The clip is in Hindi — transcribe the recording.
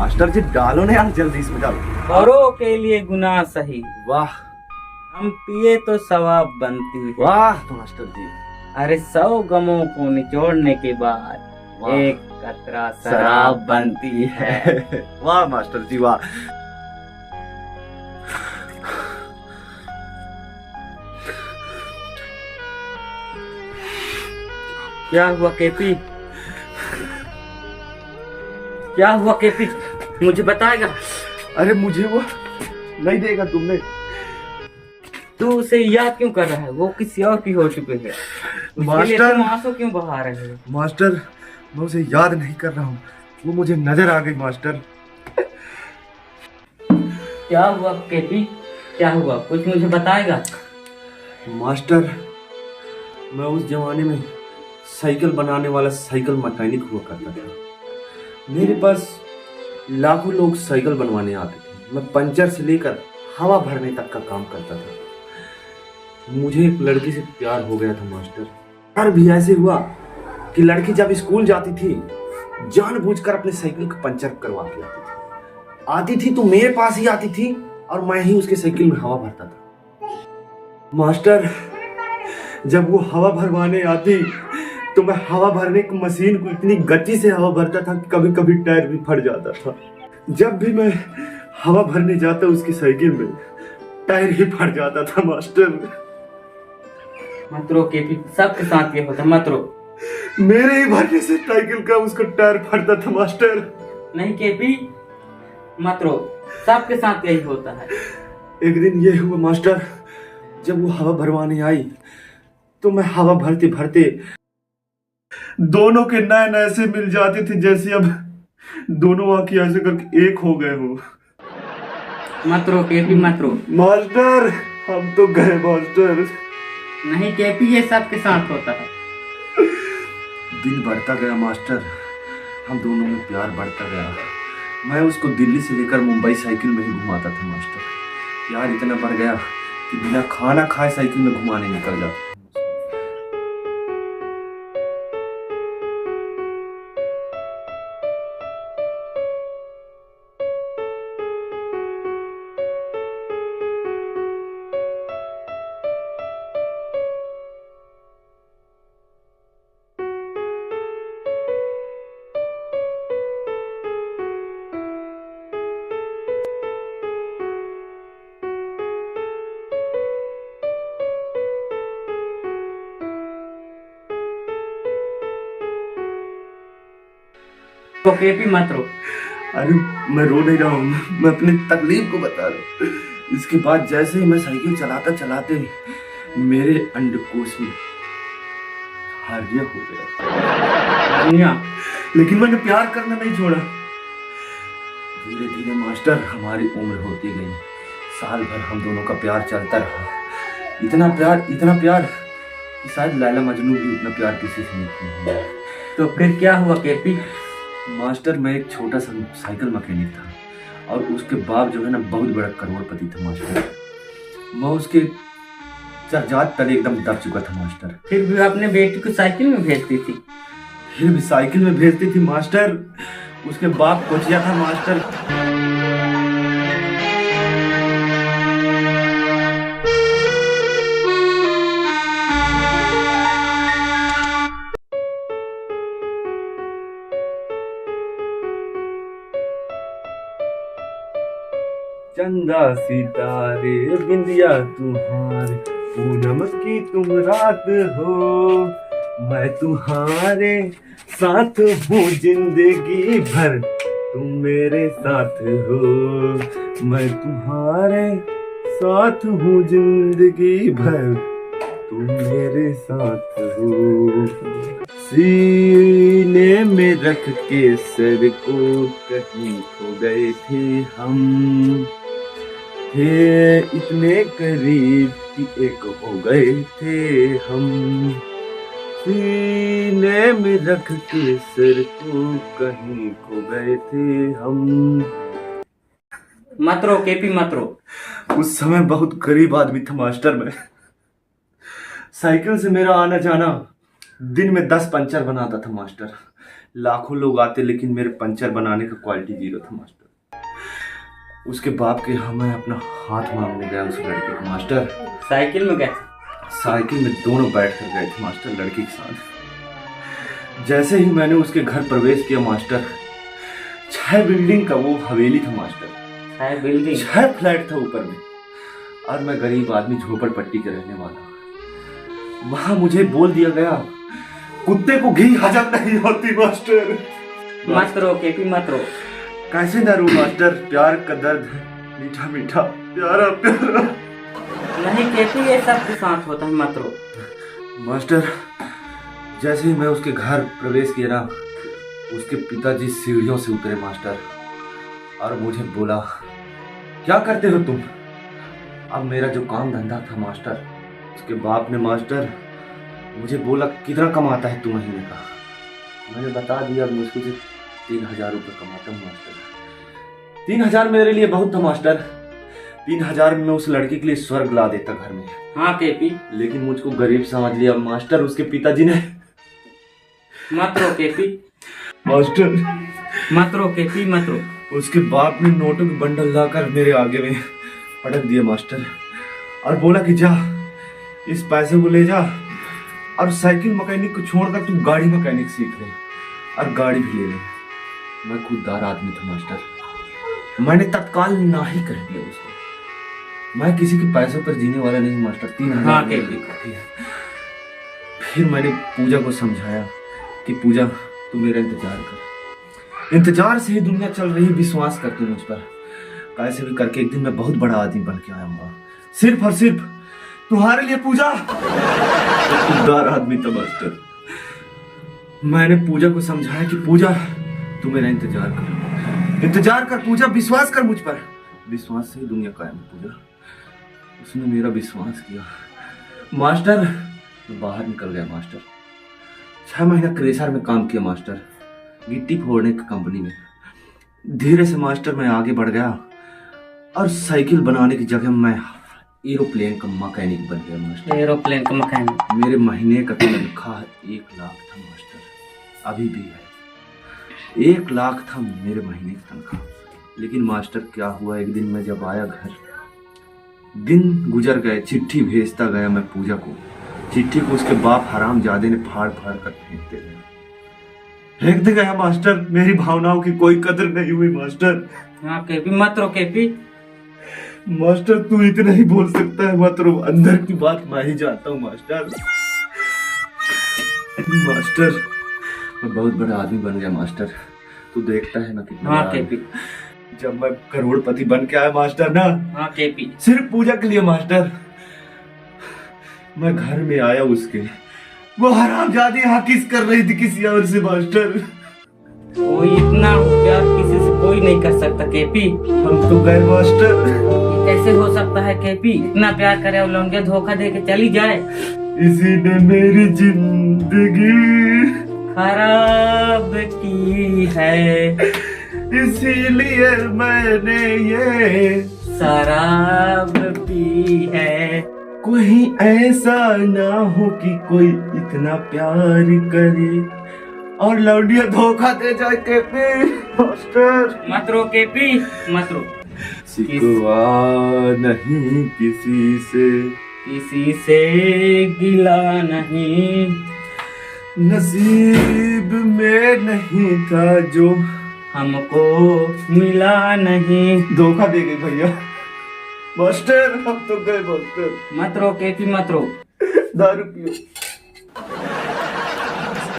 मास्टर जी डालो ना यार जल्दी इसमें डालो। औरों के लिए गुनाह सही, वाह हम पिए तो सवाब बनती है। वाह मास्टर जी। अरे 100 गमों को निचोड़ने के बाद वाह। एक कतरा शराब बनती है। वाह मास्टर जी वाह। क्या हुआ केपी? क्या हुआ केपी? मुझे बताएगा? अरे मुझे वो नहीं देगा तुमने। तू उसे याद क्यों कर रहा है? वो किसी और की हो चुकी है। उसके लिए तुम आंसू क्यों बहा रहे हो? मास्टर मैं उसे याद नहीं कर रहा हूँ, वो मुझे नजर आ गई मास्टर। क्या हुआ केपी? क्या हुआ? कुछ मुझे बताएगा? मास्टर मैं उस जमाने में साइकिल बनाने वाला साइकिल मैकेनिक हुआ करता था। मेरे पास लाखों लोग साइकिल बनवाने आते थे। मैं पंचर से लेकर हवा भरने तक का काम करता था। मुझे एक लड़की से प्यार हो गया था मास्टर। प्यार भी ऐसे हुआ कि लड़की जब स्कूल जाती थी जानबूझकर अपने साइकिल का पंचर करवा के आती थी तो मेरे पास ही आती थी और मैं ही उसके साइकिल में हवा भरता था। मास्टर जब वो हवा भरवाने आती तो मैं हवा भरने की मशीन को इतनी गति से हवा भरता था कि कभी कभी टायर भी फट जाता था। जब भी मैं हवा भरने जाता उसकी साइकिल में टायर ही फट जाता था मास्टर। मत रो केपी, सबके साथ ये होता। मत रो। मेरे ही भरने से साइकिल का उसका टायर फटता था मास्टर। नहीं केपी, मत रो, सबके साथ यही होता है। एक दिन ये हुआ मास्टर, जब वो हवा भरवाने आई तो मैं हवा भरते भरते दोनों के नए नए से मिल जाते थे, जैसे अब दोनों आंखें ऐसे करके एक हो गए हो। मत रो केपी, मत रो। मास्टर हम तो गए मास्टर। नहीं केपी, ये सबके साथ होता है। दिन बढ़ता गया मास्टर, हम दोनों में प्यार बढ़ता गया। मैं उसको दिल्ली से लेकर मुंबई साइकिल में ही घुमाता था मास्टर। प्यार इतना बढ़ गया कि बिना खाना खाए साइकिल में घुमाने निकल जाता। तो केपी मत रो। अरे मैं रो नहीं रहा हूँ, मैं अपनी तकलीफ को बता रहा हूँ। इसके बाद जैसे ही मैं साइकिल चलाता चलाते मेरे अंडकोश में हार्निया हो गया। दुनिया, लेकिन मैंने प्यार करना नहीं छोड़ा। धीरे धीरे मास्टर हमारी उम्र होती गई। साल भर हम दोनों का प्यार चलता रहा। इतना प्यार कि शायद लैला मजनू भी उतना प्यार किसी से नहीं किया। तो फिर क्या हुआ केपी? मास्टर मैं एक छोटा सा साइकिल मैकेनिक था और उसके बाप जो है ना बहुत बड़ा करोड़पति था मास्टर। मैं उसके चरजात तले एकदम दब चुका था मास्टर। फिर भी अपने बेटी को साइकिल में भेजती थी। फिर भी साइकिल में भेजती थी मास्टर। उसके बाप कोचिया था मास्टर। चंदा सितारे बिंदिया तुम्हारे, पूनम की तुम रात हो। मैं तुम्हारे साथ हूँ जिंदगी भर, तुम मेरे साथ हो। मैं तुम्हारे साथ हूँ जिंदगी भर, तुम मेरे साथ हो। सीने में रख के सर को कहीं खो गए थे हम, थे इतने करीब कि एक हो गए थे हम। सीने में रख के सर को कहीं खो गए थे हम। मत रो केपी, मत रो। उस समय बहुत गरीब आदमी था मास्टर मैं। साइकिल से मेरा आना जाना दिन में 10 पंचर बनाता था मास्टर। लाखों लोग आते लेकिन मेरे पंचर बनाने का क्वालिटी जीरो था मास्टर। उसके बाप के यहाँ मैं अपना हाथ मांगने गया उस लड़के को मास्टर। साइकिल में गए? साइकिल में दोनों बैठ कर गए थे मास्टर लड़की के साथ। जैसे ही मैंने उसके घर प्रवेश किया मास्टर, 6 बिल्डिंग का वो हवेली था मास्टर। 6 बिल्डिंग? 6 फ्लैट था ऊपर में, और मैं गरीब आदमी झोपड़पट्टी के रहने वाला। वहां मुझे बोल दिया गया कुत्ते को घी हजम नहीं होती मास्टर। मत रो केपी मत रो। कैसे न रो मास्टर, प्यार का दर्द मीठा मीठा प्यारा प्यारा। नहीं केपी, ये सब के साथ होता है, मत रो। मास्टर जैसे ही मैं उसके घर प्रवेश किया ना, उसके पिताजी सीढ़ियों से उतरे मास्टर, और मुझे बोला क्या करते हो तुम। अब मेरा जो काम धंधा था मास्टर, उसके बाप ने मास्टर मुझे बोला कितना कमाता है तू महीने का। मैंने बता दिया मुझको 3000 रुपये कमाता हूँ मास्टर। 3000 मेरे लिए बहुत था मास्टर। 3000 में मैं उस लड़की के लिए स्वर्ग ला देता घर में। हाँ केपी। लेकिन मुझको गरीब समझ लिया मास्टर। उसके पिताजी ने मत रो केपी, मास्टर मत रो केपी मत रो। उसके बाप ने नोटों के बंडल लाकर मेरे आगे में पटक दिया मास्टर, और बोला कि जा इस पैसे को ले जा और साइकिल मैकेनिक को छोड़कर तू गाड़ी मैकेनिक सीख ले और गाड़ी भी ले ले। मैं खुददार आदमी था मास्टर, मैंने तत्काल ना ही कर दिया उसको। मैं किसी के पैसों पर जीने वाला नहीं मास्टर। 3000 हाँ, फिर मैंने पूजा को समझाया कि पूजा तू मेरा इंतजार कर, इंतजार से ही दुनिया चल रही, विश्वास कर तू मुझ पर। कैसे भी करके एक दिन मैं बहुत बड़ा आदमी बन के आऊंगा, सिर्फ और सिर्फ तुम्हारे लिए पूजा। खुददार आदमी था मास्टर। मैंने पूजा को समझाया कि पूजा तू मेरा इंतजार कर, इंतजार कर पूजा, विश्वास कर मुझ पर। विश्वास से ही दुनिया कायम है पूजा। उसने मेरा विश्वास किया मास्टर। मैं बाहर निकल गया मास्टर। 6 महीना क्रेशर में काम किया मास्टर, गिट्टी फोड़ने की कंपनी में। धीरे से मास्टर मैं आगे बढ़ गया और साइकिल बनाने की जगह मैं एरोप्लेन का मैकेनिक बन गया मास्टर। एरोप्लेन का मैकेनिक? मेरे महीने का तनख्वाह 1 लाख था मास्टर, अभी भी है। 1 लाख था मेरे महीने की तनख्वाह। लेकिन मास्टर क्या हुआ, एक दिन मैं जब आया घर, दिन गुजर गए, चिट्ठी भेजता गया मैं पूजा को। चिट्ठी को उसके बाप हरामजादे ने फाड़ फाड़ कर फेंकते गया मास्टर। मेरी भावनाओं की कोई कदर नहीं हुई मास्टर। हाँ केपी मत रो केपी। मास्टर तू इतना ही बोल सकता है, मत रो। अंदर की बात मैं ही जानता हूँ मास्टर। मास्टर मैं बहुत बड़ा आदमी बन गया मास्टर। तू देखता है मैं कितना। हाँ केपी। जब मैं करोड़पति बन के आया मास्टर ना, हाँ केपी, सिर्फ पूजा के लिए मास्टर। मैं घर में आया उसके, वो हरामजादी किस कर रही थी किसी और से मास्टर। कोई इतना प्यार किसी से कोई नहीं कर सकता केपी। हम तो गए मास्टर। ये कैसे हो सकता है केपी, इतना प्यार करे और लौंडे धोखा दे के चली जाए। इसी ने मेरी जिंदगी खराब की है, इसीलिए मैंने ये शराब पी है। कोई ऐसा ना हो कि कोई इतना प्यार करे और लौंडिया धोखा दे जाए केपी मास्टर। मत रो केपी मत रो। सिकवा नहीं किसी से गिला नहीं, नसीब में नहीं था जो हमको मिला नहीं। धोखा दे गई भैया मास्टर। हम तो गए मास्टर। मत रो केपी मत रो। दारू पियो।